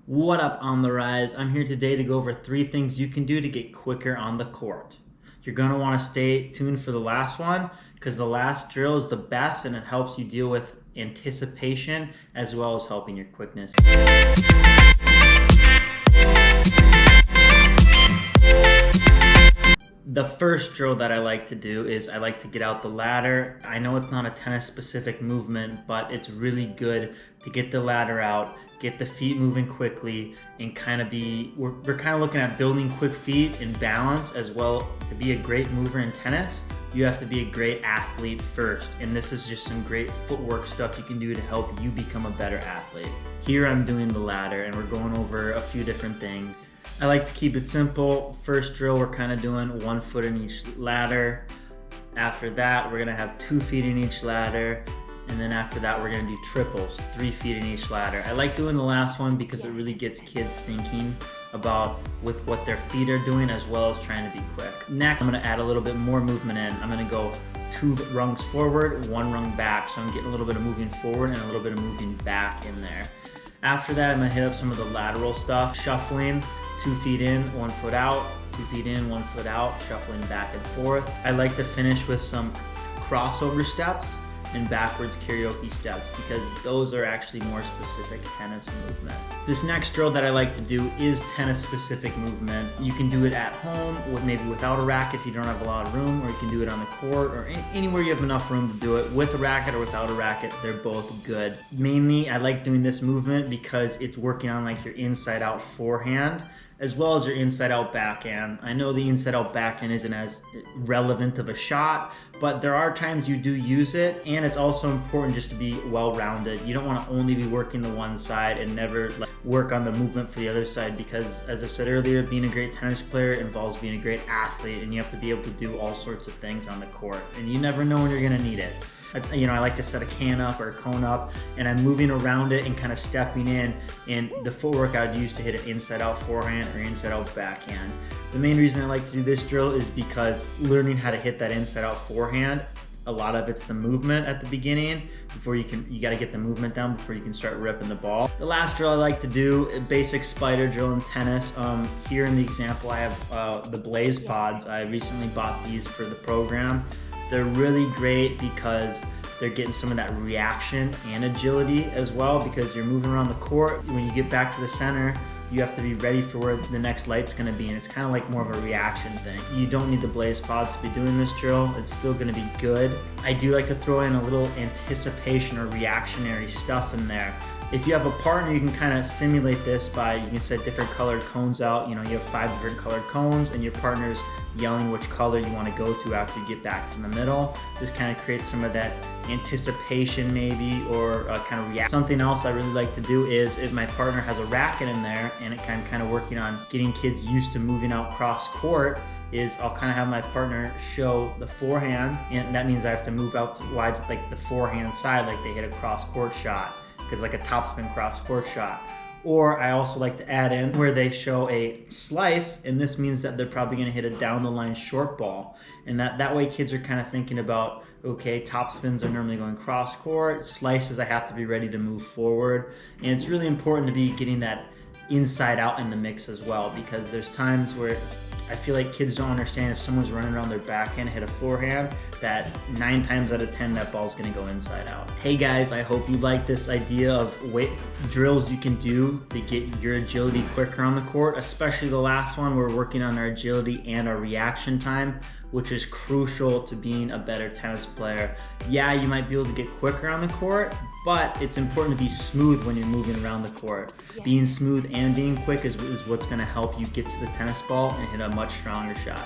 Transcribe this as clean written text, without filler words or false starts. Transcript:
What up on the rise? I'm here today to go over 3 things you can do to get quicker on the court. You're going to want to stay tuned for the last one because the last drill is the best and it helps you deal with anticipation as well as helping your quickness. The first drill that I like to do is I like to get out the ladder. I know it's not a tennis specific movement, but it's really good to get the ladder out, get the feet moving quickly, and we're kind of looking at building quick feet and balance as well. To be a great mover in tennis, you have to be a great athlete first. And this is just some great footwork stuff you can do to help you become a better athlete. Here I'm doing the ladder and we're going over a few different things. I like to keep it simple. First drill, we're kind of doing 1 foot in each ladder. After that, we're gonna have 2 feet in each ladder. And then after that, we're gonna do triples, 3 feet in each ladder. I like doing the last one because it really gets kids thinking about with what their feet are doing as well as trying to be quick. Next, I'm gonna add a little bit more movement in. I'm gonna go 2 rungs forward, 1 rung back. So I'm getting a little bit of moving forward and a little bit of moving back in there. After that, I'm gonna hit up some of the lateral stuff, shuffling, 2 feet in, 1 foot out, 2 feet in, 1 foot out, shuffling back and forth. I like to finish with some crossover steps and backwards karaoke steps because those are actually more specific tennis movement. This next drill that I like to do is tennis specific movement. You can do it at home, maybe without a racket if you don't have a lot of room, or you can do it on the court or anywhere you have enough room to do it. With a racket or without a racket, they're both good. Mainly, I like doing this movement because it's working on like your inside out forehand as well as your inside out backhand. I know the inside out backhand isn't as relevant of a shot, but there are times you do use it, and it's also important just to be well-rounded. You don't want to only be working the one side and never work on the movement for the other side because, as I've said earlier, being a great tennis player involves being a great athlete, and you have to be able to do all sorts of things on the court, and you never know when you're going to need it. I like to set a can up or a cone up and I'm moving around it and kind of stepping in, and the footwork I'd use to hit an inside out forehand or inside out backhand. The main reason I like to do this drill is because learning how to hit that inside out forehand, a lot of it's the movement at the beginning you got to get the movement down before you can start ripping the ball. The last drill I like to do, a basic spider drill in tennis. Here in the example I have the Blazepods. I recently bought these for the program. They're really great because they're getting some of that reaction and agility as well because you're moving around the court. When you get back to the center, you have to be ready for where the next light's going to be, and it's kind of like more of a reaction thing. You don't need the Blazepods to be doing this drill. It's still going to be good. I do like to throw in a little anticipation or reactionary stuff in there. If you have a partner, you can kind of simulate this by, you can set different colored cones out. You have 5 different colored cones and your partner's yelling which color you want to go to after you get back to the middle. This kind of creates some of that anticipation maybe, or kind of react. Something else I really like to do is if my partner has a racket in there and I'm kind of working on getting kids used to moving out cross court, is I'll kind of have my partner show the forehand, and that means I have to move out to wide like the forehand side like they hit a cross court shot, because like a topspin cross court shot. Or I also like to add in where they show a slice, and this means that they're probably going to hit a down the line short ball. And that way kids are kind of thinking about, okay, top spins are normally going cross court, slices I have to be ready to move forward. And it's really important to be getting that inside out in the mix as well, because there's times where I feel like kids don't understand if someone's running around their backhand, hit a forehand, that 9 times out of 10 that ball's gonna go inside out. Hey guys, I hope you like this idea of drills you can do to get your agility quicker on the court, especially the last one. We're working on our agility and our reaction time, which is crucial to being a better tennis player. Yeah, you might be able to get quicker on the court, but it's important to be smooth when you're moving around the court. Being smooth and being quick is what's gonna help you get to the tennis ball and hit a much stronger shot.